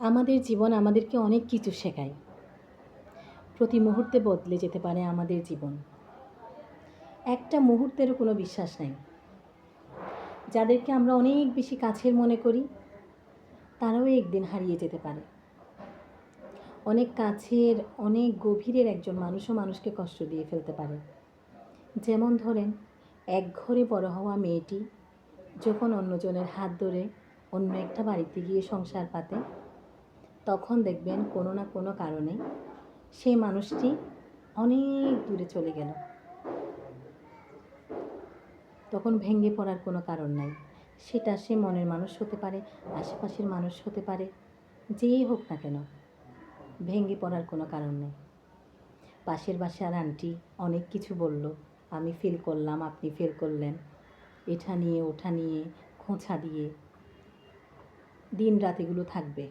আমাদের জীবন আমাদেরকে অনেক কিছু শেখায়। প্রতি মুহূর্তে বদলে যেতে পারে আমাদের জীবন। একটা মুহূর্তেরও কোনো বিশ্বাস নাই। যাদেরকে আমরা অনেক বেশি কাছের মনে করি তারাও একদিন হারিয়ে যেতে পারে। অনেক কাছের, অনেক গভীরের একজন মানুষও মানুষকে কষ্ট দিয়ে ফেলতে পারে। যেমন ধরেন, এক ঘরে বড় হওয়া মেয়েটি যখন অন্যজনের হাত ধরে অন্য একটা বাড়িতে গিয়ে সংসার পাতে, তখন দেখবেন কোনো না কোনো কারণে সেই মানুষটি অনেক দূরে চলে গেল। তখন ভেঙে পড়ার কোনো কারণ নাই। সেটা সে মনের মানুষ হতে পারে, আশেপাশের মানুষ হতে পারে, যেই হোক না কেন, ভেঙে পড়ার কোনো কারণ নেই। পাশের বাসার আন্টি অনেক কিছু বলল, আমি ফিল করলাম, আপনি ফিল করলেন, এটা নিয়ে ওঠা নিয়ে খোঁচা দিয়ে দিন রাত এগুলো থাকবে।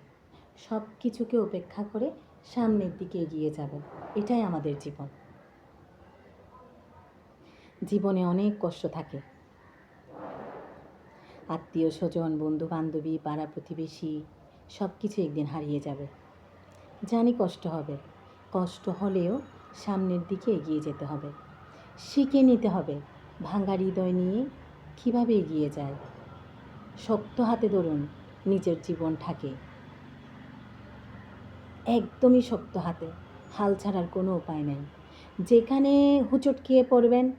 সব কিছুকে উপেক্ষা করে সামনের দিকে এগিয়ে যাবেন। এটাই আমাদের জীবন। জীবনে অনেক কষ্ট থাকে। আত্মীয় স্বজন, বন্ধু বান্ধবী, পাড়া প্রতিবেশী সব কিছু একদিন হারিয়ে যাবে। জানি কষ্ট হবে, কষ্ট হলেও সামনের দিকে এগিয়ে যেতে হবে। শিখে নিতে হবে ভাঙা হৃদয় নিয়ে কীভাবে এগিয়ে যায়। শক্ত হাতে ধরুন নিজের জীবনটাকে, একদমই শক্ত হাতে, হাল ছাড়ার কোনো উপায় নেই। যেখানে হুঁচট খেয়ে পড়বেন,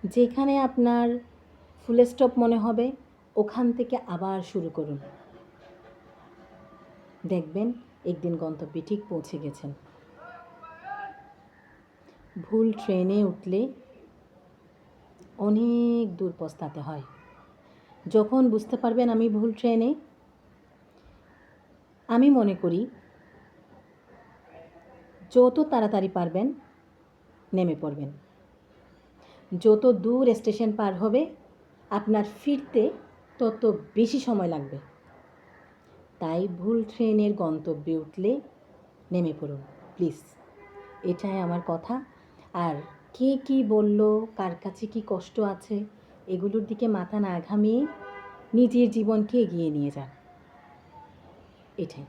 যেখানে আপনার ফুল স্টপ মনে হবে, ওখান থেকে আবার শুরু করুন। দেখবেন একদিন গন্তব্যে ঠিক পৌঁছে গেছেন। ভুল ট্রেনে উঠলে অনেক দূর পৌঁছাতে হয়। যখন বুঝতে পারবেন আমি ভুল ট্রেনে, আমি মনে করি যত তাড়াতাড়ি পারবেন নেমে পড়বেন। যত দূর স্টেশন পার হবে আপনার ফিরতে তত বেশি সময় লাগবে। তাই ভুল ট্রেনের গন্তব্যে উঠলে নেমে পড়ুন প্লিজ। এটাই আমার কথা। আর কে কী বলল, কার কাছে কী কষ্ট আছে, এগুলোর দিকে মাথা না ঘামিয়ে নিজের জীবনকে এগিয়ে নিয়ে যান। এটাই।